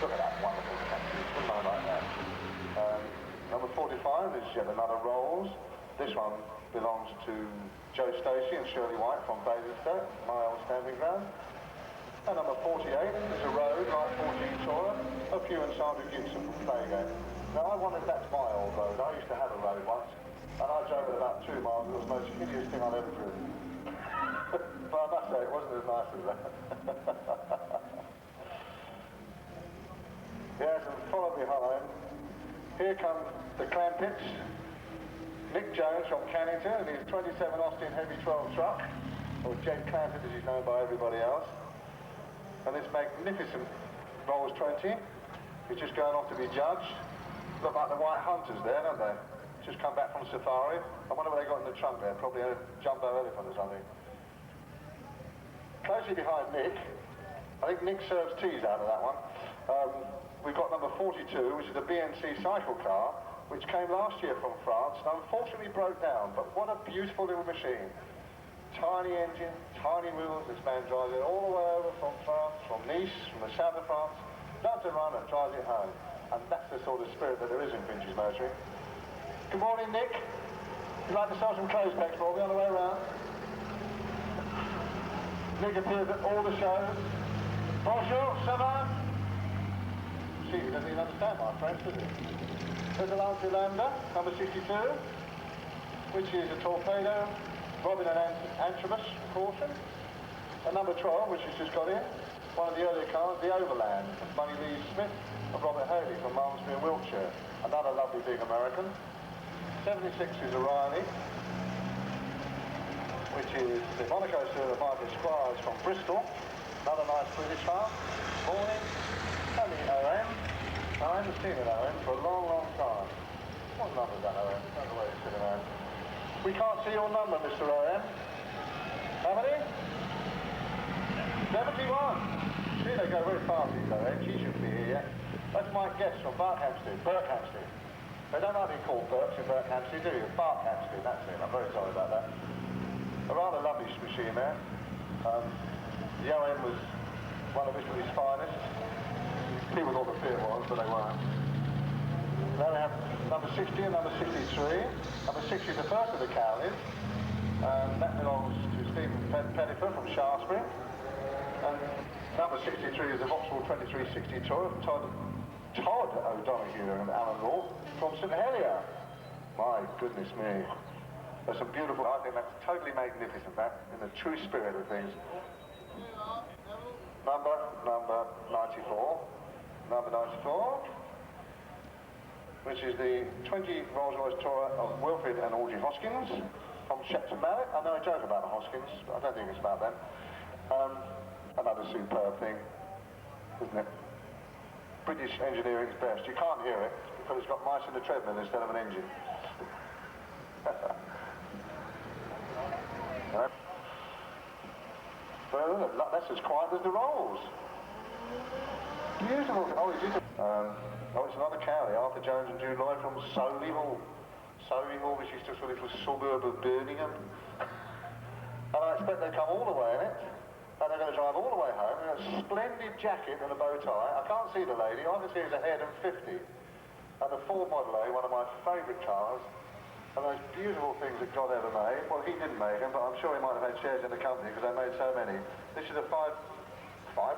Look at that wonderful taxi. Wouldn't I like that? Number 45 is yet another Rolls. This one belongs to Joe Stacey and Shirley White from Basingstoke, my old stamping ground. And number 48 is a road like 14 Tora, a few and Sandra Gibson from Playgate. Now I wanted that's my old road. I used to have a road once, and I drove it about 2 miles. It was the most hideous thing I've ever driven. But I must say, it wasn't as nice as that. Yes, and follow behind. Here come the Clampets. Nick Jones from Cannington and his 27 Austin Heavy 12 truck, or Jed Clampett as he's known by everybody else. And this magnificent Rolls 20 is just going off to be judged. Look like the White Hunters there, don't they? Just come back from safari. I wonder what they got in the trunk there, probably a jumbo elephant or something. Closely behind Nick, I think Nick serves teas out of that one. We've got number 42, which is a BNC cycle car, which came last year from France and unfortunately broke down, but what a beautiful little machine. Tiny engine, tiny wheels, this man drives it all the way over from France, from Nice, from the south of France, does a run and drives it home. And that's the sort of spirit that there is in Finch's Motoring. Good morning, Nick. You'd like to sell some clothes pegs for me on the way around? Nick appears at all the shows. Bonjour, ça va? See, he doesn't even understand my French, does he? There's a Lancia Lambda, number 62, which is a torpedo, Robin and Antrobus caution. And number 12, which has just got in, one of the earlier cars, the Overland, Bunny Lee Smith and Robert Haley from Malmesbury in Wiltshire. Another lovely big American. 76 is a Riley, which is the Monaco Sir of Michael Squires from Bristol. Another nice British car. Morning. And the OM. I haven't seen an OM for a long, long time. What number is that OM? I don't know where it's sitting around. We can't see your number, Mr. OM. How many? 71. See, they go very fast, these OMs. He shouldn't be here yet. That's Mike Guest from Berkhamsted. They don't like being called Berks in Berkhamsted, do you? Berkhamsted, that's it. I'm very sorry about that. A rather lovely machine there. The OM was one of Italy's finest. People thought the Fiat was, but they weren't. Now we have number 60 and number 63. Number 60 is the first of the Cowleys. That belongs to Stephen Pettifer from Shaftesbury. And number 63 is the Vauxhall 2360 Tour of Todd O'Donoghue and Alan Law from St Helier. My goodness me. There's some beautiful, I think that's totally magnificent, that, in the true spirit of things. Number 94. Number 94, which is the 20 Rolls-Royce Tourer of Wilfrid and Audrey Hoskins from Shepton Mallet. I know a joke about the Hoskins, but I don't think it's about them. Another superb thing, isn't it? British engineering's best. You can't hear it because it's got mice in the treadmill instead of an engine. Well, that's as quiet as the Rolls. Beautiful. Oh, it's another Cowley, Arthur Jones and Jude Lloyd from Solihull. Solihull, which is just a little suburb of Birmingham. And I expect they come all the way in it. And they're going to drive all the way home in a splendid jacket and a bow tie. I can't see the lady. All I can see is a head and 50. And the Ford Model A, one of my favourite cars. And those beautiful things that God ever made. Well, he didn't make them, but I'm sure he might have had shares in the company because they made so many. This is a five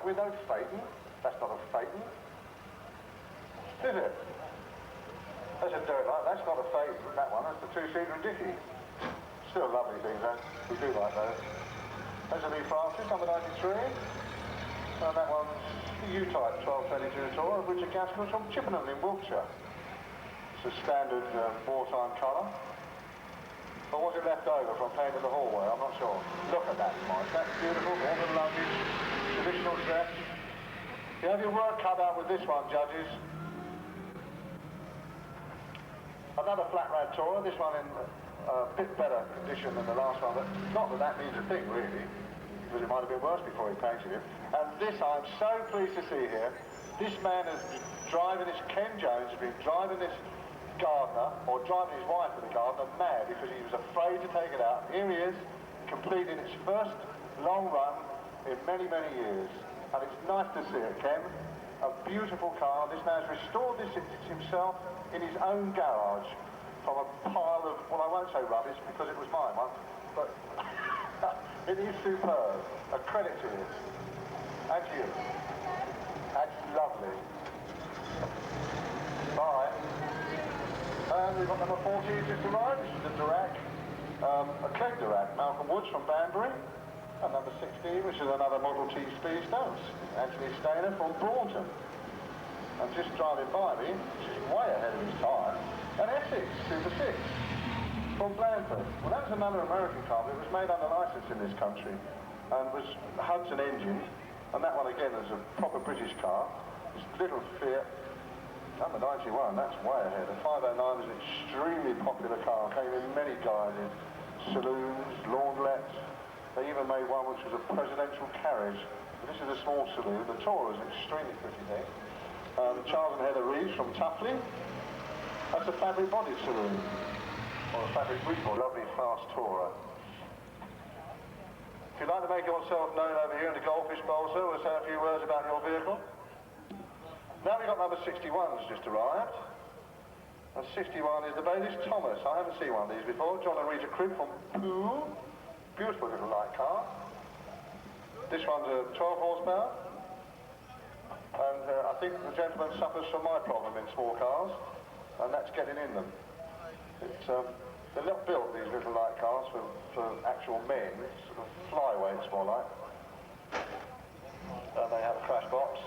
with no Phaeton. That's not a Phaeton. Is it? That's a dirt light. That's not a Phaeton, that one. That's the two-seater and dicky. Still lovely things, though. We do like those. There's a Lee Francis, number 93. And that one's the U-Type 1222 Tour, of Richard Gaskell from Chippenham in Wiltshire. It's a standard wartime colour. Or was it left over from painting the hallway? I'm not sure. Look at that, Mike. That's beautiful. All the luggage, traditional set. You have your work cut out with this one, judges. Another flat rad Tourer, this one in a bit better condition than the last one, but not that that means a thing, really, because it might have been worse before he painted it. And this, I'm so pleased to see here, this man has been driving this, Ken Jones has been driving this Gardner, or driving his wife to the Gardner, mad because he was afraid to take it out. Here he is, completing its first long run in many, many years. And it's nice to see it, Ken. A beautiful car. This man's restored this himself in his own garage from a pile of, well, I won't say rubbish because it was my one, but it is superb. A credit to you. And to you. That's lovely. Bye. And we've got number 40 just arrived. This is the Dirac, a Clegg Dirac, Malcolm Woods from Banbury. And number 16, which is another Model T Speedster, Anthony Stainer from Braunton. And just driving by me, which is way ahead of his time, an Essex Super 6 from Blandford. Well, that was another American car, but it was made under license in this country and was Hudson engine. And that one again is a proper British car. This little Fiat, number 91, that's way ahead. The 509 was an extremely popular car, came in many guises, saloons, laundrettes. They even made one which was a presidential carriage. This is a small saloon. The Tourer is an extremely pretty thing. Charles and Heather Reeves from Tuffley. That's a fabric bodied saloon. Or a fabric reboard. Lovely fast Tourer. If you'd like to make yourself known over here in the Goldfish Bowl, sir, we'll say a few words about your vehicle. Now we've got number 61 that's just arrived. And 61 is the Baylis Thomas. I haven't seen one of these before. John and Rita Cribb from Poole. Beautiful little light car. This one's a 12 horsepower. And I think the gentleman suffers from my problem in small cars, and that's getting in them. They're not built, these little light cars, for actual men, sort of flyweights more like. And they have a crash box.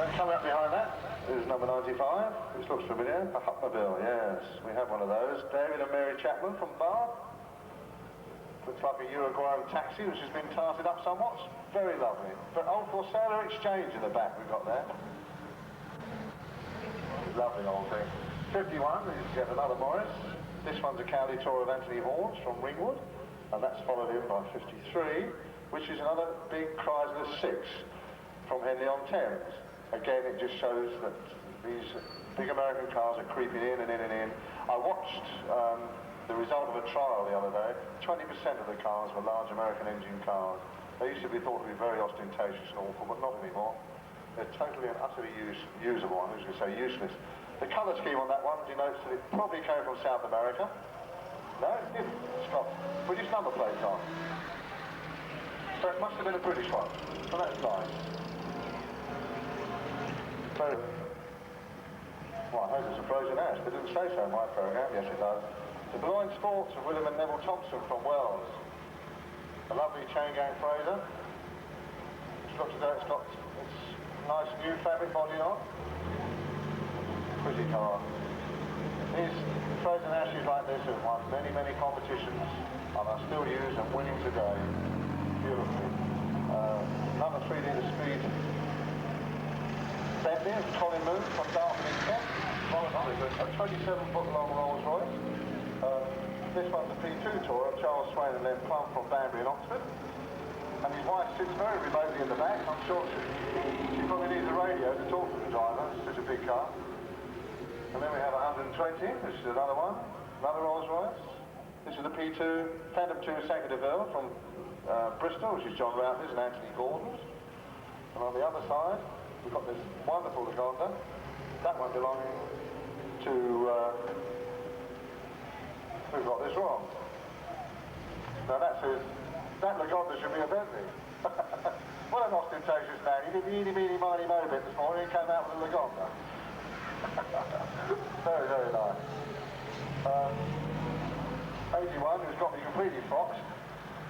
And coming up behind that is number 95, which looks familiar, a Hupmobile, yes. We have one of those. David and Mary Chapman from Bath. Looks like a Uruguayan taxi, which has been tarted up somewhat. Very lovely. But old for sale exchange in the back we've got there. Lovely old thing. 51 is yet another Morris. This one's a County Tour of Anthony Horns from Ringwood. And that's followed in by 53, which is another big Chrysler 6 from Henley-on-Thames. Again, it just shows that these big American cars are creeping in and in and in. I watched the result of a trial the other day. 20% of the cars were large American engine cars. They used to be thought to be very ostentatious and awful, but not anymore. They're totally and utterly usable. I was going to say useless. The colour scheme on that one denotes that it probably came from South America. No, it didn't. It's got British number plates on. So it must have been a British one. So that's nice. So, well, I hope it's a frozen ash. They didn't say so in my programme. Yes, it does. The Blind Sports of William and Neville Thompson from Wells. A lovely chain gang Fraser. It's got its nice new fabric body on. Pretty car. These frozen ashes like this have won many, many competitions and are still used and winning today. Beautiful. Number 3 litre speed. Bentley, Colin Moon from Dartford in Kent. A 27-foot long Rolls Royce. This one's a P2 tour of Charles Swain and Len Plum from Banbury in Oxford. And his wife sits very remotely in the back. I'm sure she probably needs a radio to talk to the driver. It's such a big car. And then we have a 120, this is another one, another Rolls Royce. This is the P2 Phantom 2 Saint Deville from Bristol, which is John Routledge and Anthony Gordon's. And on the other side, we've got this wonderful Lagonda. That one belonging to we've got this wrong. Now that Lagonda should be a Bentley. What an ostentatious man. He did the eeny, meeny, miny, mo bit this morning and came out with a Lagonda. Very, very nice. 81, who's got me completely foxed,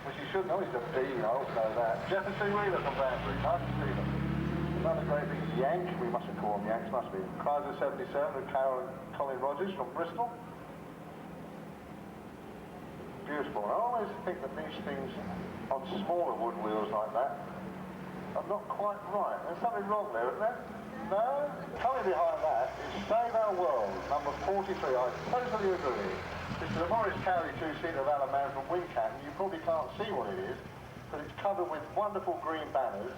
which he should know, he's a bean, I also know that. Jefferson Wheeler from Banbury, nice to see them. Another great big Yank, we mustn't call them Yanks, must be. Chrysler 77 with Carol and Colin Rogers from Bristol. Beautiful. I always think that these things on smaller wood wheels like that are not quite right. There's something wrong there, isn't there? No? Coming behind that is Save Our World, number 43. I totally agree. This is a Morris Cowley two-seater of Alan Mann from Wincanton. You probably can't see what it is, but it's covered with wonderful green banners,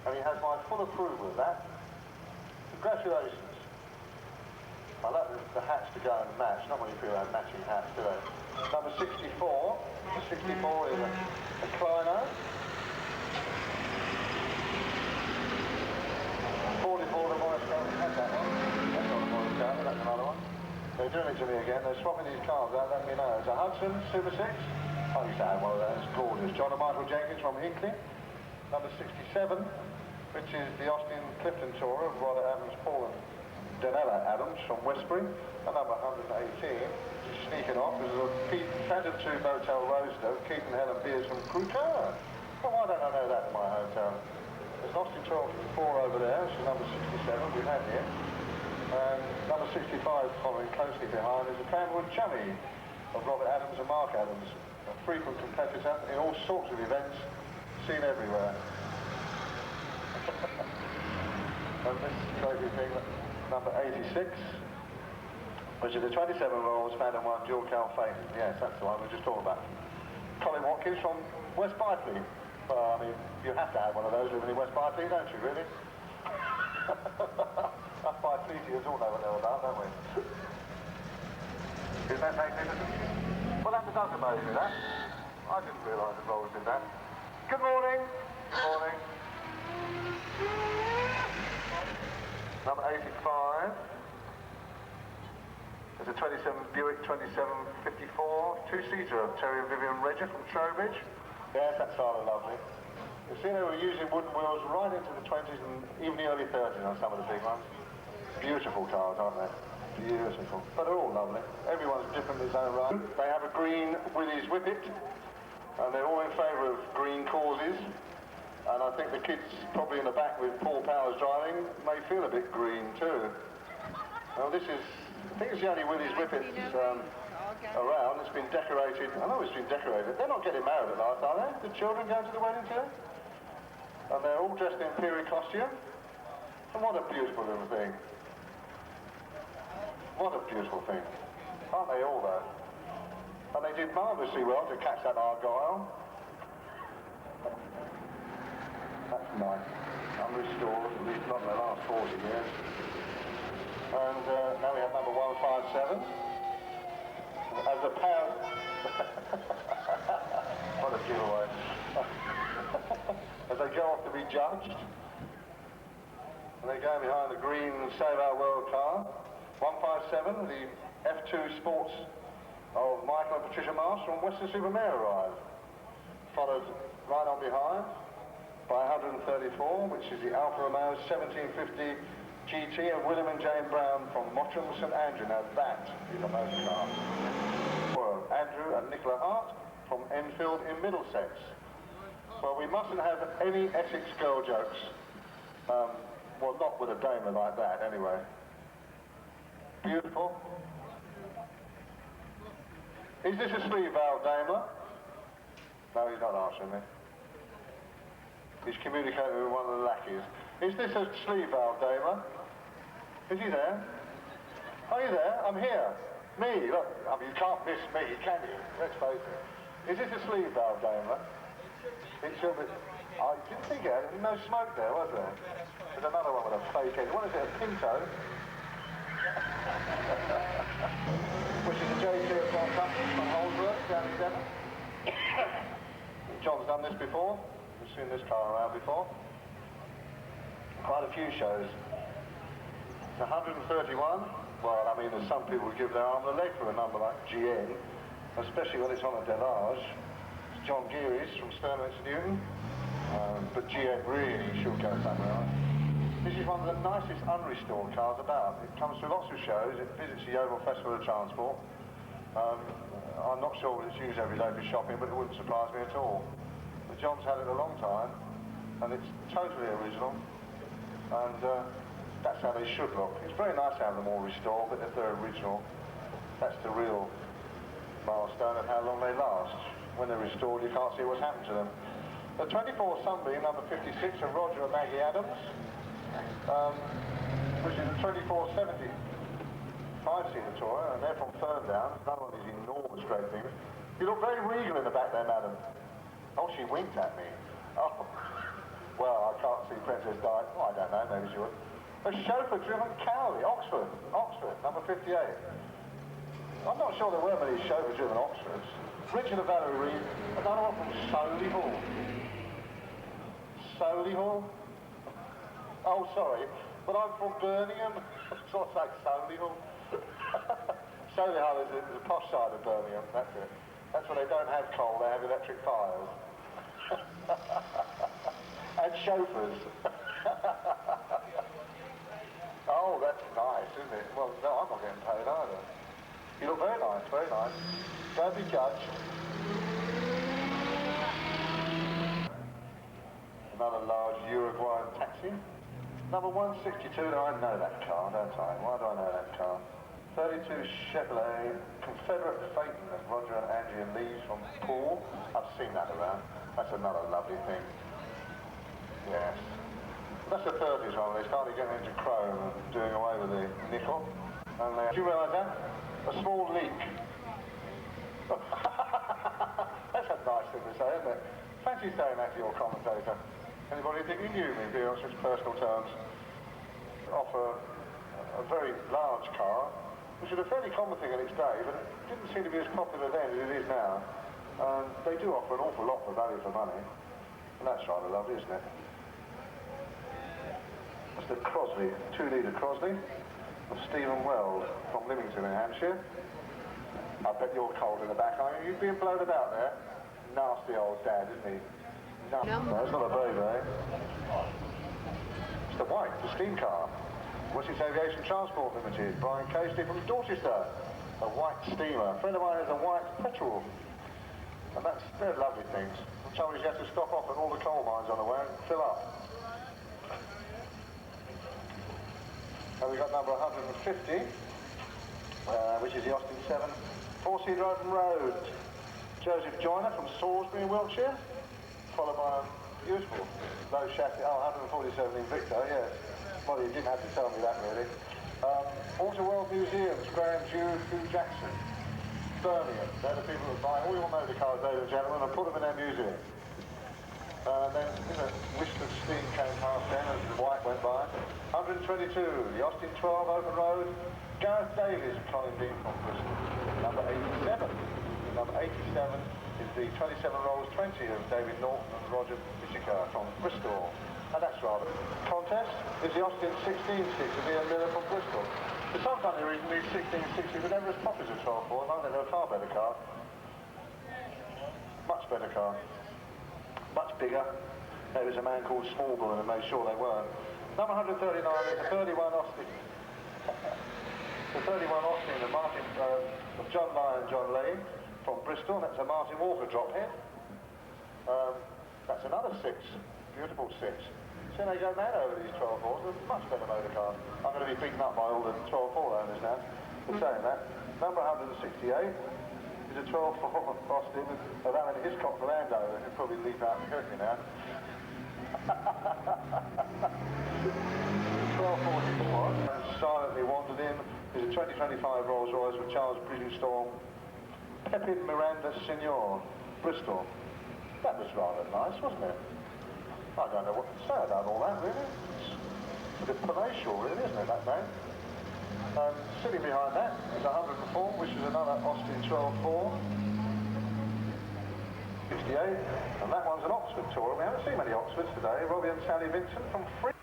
and he has my full approval of that. Congratulations. I like the hats to go and match. Not many people have matching hats, do they? Number 64. 64 is a to me again. They're swapping these cars out, letting me know. It's a Hudson Super 6. I used to have one of those. It's gorgeous. John and Michael Jenkins from Hinkley. Number 67, which is the Austin Clifton Tourer of Robert Adams, Paul and Danella Adams from Westbury. And number 118, which is sneaking off, is a Phantom 2 Motel Roadster, Keith and Helen Beers from Crewcar. Well, why don't I know that in my hotel? There's an Austin 12 over there, which is number 67, we've had here. And number 65 following closely behind is a Cranwood Chummy of Robert Adams and Mark Adams, a frequent competitor in all sorts of events, seen everywhere. And this crazy thing, number 86, which is a 27 Rolls Phantom 1 dual cowl Phaeton. Yes, that's the one we were just talking about. Colin Watkins from West Byfleet. Well, I mean, you have to have one of those living in West Byfleet, don't you, really? Us Byfleetians all know what they're about, don't we? Isn't that magnificent? Well, that was us amazing, that. I didn't realise the Rolls did that. Good morning. Good morning. Number 85. There's a 27 Buick 2754, two-seater of Terry and Vivian Redger from Trowbridge. Yes, that's rather lovely. You see, they were using wooden wheels right into the 20s and even the early 30s on some of the big ones. Beautiful cars, aren't they? Beautiful. But they're all lovely. Everyone's different in his own right. They have a green Willys Whippet, and they're all in favour of green causes. And I think the kids probably in the back with Paul Powers driving may feel a bit green too. Well, this is, I think it's the only Willys Whippet around. It's been decorated. I know it's been decorated. They're not getting married at last, are they? The children going to the wedding too? And they're all dressed in period costume. And what a beautiful little thing. What a beautiful thing. Aren't they all though? And they did marvellously well to catch that Argyle. That's nice. Unrestored, at least not in the last 40 years. And now we have number 157. As a pair... What a giveaway. As they go off to be judged. And they go behind the green Save Our World car. 157, the F2 Sports of Michael and Patricia Marsh from Western Supermare arrived. Followed right on behind by 134, which is the Alfa Romeo 1750 GT of William and Jane Brown from Mottram St Andrew. Now that is a motor car. Well, Andrew and Nicola Hart from Enfield in Middlesex. Well, we mustn't have any Essex girl jokes. Well, not with a Daimler like that, anyway. Beautiful. Is this a sleeve valve Daimler? No, he's not answering me. He's communicating with one of the lackeys. Is this a sleeve valve Daimler? Is he there? Are you there? I'm here. Me, look, I mean, you can't miss me, can you? Let's face it. Is this a sleeve valve Daimler? It should be. I didn't think it had no smoke there, was there? There's another one with a fake end. What is it, a Pinto? Which is a J2 from Holdsworth down in Devon. John's done this before. We've seen this car around before. Quite a few shows. It's 131. Well, I mean, there's some people who give their arm and a leg for a number like GN, especially when it's on a Delage. It's John Geary's from Sternwich Newton. But GN really should go somewhere else. This is one of the nicest unrestored cars about. It comes to lots of shows. It visits the Yeovil Festival of Transport. I'm not sure it's used every day for shopping, but it wouldn't surprise me at all. But John's had it a long time, and it's totally original. And that's how they should look. It's very nice to have them all restored, but if they're original, that's the real milestone of how long they last. When they're restored, you can't see what's happened to them. The 24 Sunbeam, number 56, of Roger and Maggie Adams. Which is a 2470 5-seater Tourer, and they're from Ferndown. Another one of these enormous great things. You look very regal in the back there, madam. Oh, she winked at me. Oh, well, I can't see Princess Di. Oh, I don't know, maybe she would. A chauffeur-driven Cowley, Oxford, number 58. I'm not sure there were many chauffeur-driven Oxfords. Richard and Valerie Reed, another one from Solihull. Solihull? Oh, sorry, but I'm from Birmingham, so I say Solihull. Solihull is the posh side of Birmingham, that's it. That's where they don't have coal, they have electric fires. And chauffeurs. Oh, that's nice, isn't it? Well, no, I'm not getting paid either. You look very nice, very nice. Don't be judged. Another large Uruguayan taxi. Number 162, now I know that car, don't I? Why do I know that car? 32 Chevrolet Confederate Phaeton, that's Roger and Angie and Lee's from Poole. I've seen that around. That's another lovely thing. Yes. That's the 30s one, they started getting into chrome and doing away with the nickel. And do you realise that? A small leak. That's a nice thing to say, isn't it? Fancy saying that to your commentator. Anybody think you knew me, being on such personal terms? Offer a very large car, which is a fairly common thing in its day, but it didn't seem to be as popular then as it is now. They do offer an awful lot for value for money, and that's rather lovely, isn't it? It's the Crosley, 2-litre Crosley of Stephen Wells from Lymington in Hampshire. I bet you're cold in the back, aren't you? You've been blown about there. Nasty old dad, isn't he? No, it's not a baby, eh? It's the White, the steam car. Wessex Aviation Transport Limited, Brian Casey from Dorchester. A White steamer. A friend of mine has a White petrol. And they're lovely things. The trouble is you have to stop off at all the coal mines on the way and fill up. And we've got number 150, which is the Austin 7, 4-seater open road. Joseph Joyner from Salisbury in Wiltshire, followed by a beautiful low chassis, 147 Invicta, yes. Well, you didn't have to tell me that really. Auto World Museums, Graham Hugh Jackson, Birmingham. They're the people that buy all your motor cars, ladies and gentlemen, and put them in their museum. Then, Whiston Steam came past then as the White went by. 122, the Austin 12 open road. Gareth Davies, Colin Dean from Bristol. Number 87. Number 87 is the 27 Rolls 20 of David Norton and Roger Bishiker from Bristol. And that's rather. Contest is the Austin 1660 of Ian Miller from Bristol. For some funny reason, these 1660 were never as popular as 12.4, and I think they're a far better car. Much better car. Much bigger. There was a man called Smallburn and made sure they weren't. Number 139 is the 31 Austin. The 31 Austin of Martin, of John Lyon and John Lane from Bristol. That's a Martin Walker drop head. That's another 6. Beautiful 6. So they go mad over these 12.4s. They're much better motor cars. I'm going to be beaten up by all the 12.4 owners now for saying that. Number 168 is a 12.4 Austin of Alan Hiscock from Andover. He'll probably leap out and hurt me now. 12.44 silently wandered in is a 2025 Rolls Royce with Charles Bridgestone Pepin Miranda Senior, Bristol. That was rather nice, wasn't it? I don't know what to say about all that, really. It's a bit palatial, really, isn't it, that name? Sitting behind that is 104, which is another Austin 12.4. 68, and that one's an Oxford tour. We haven't seen many Oxfords today. Robbie and Sally Vincent from Free.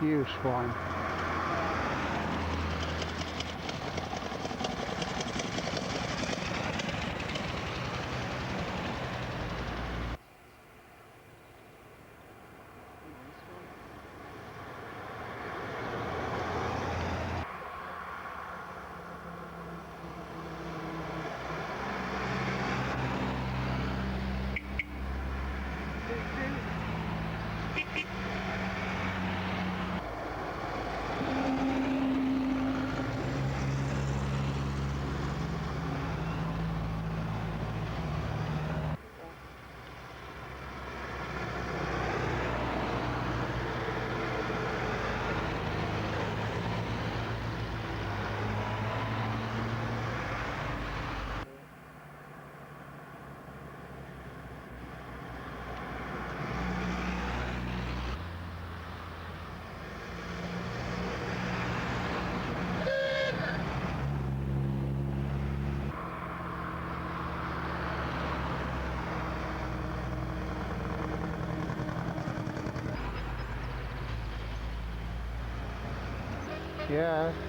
You swine. Yeah.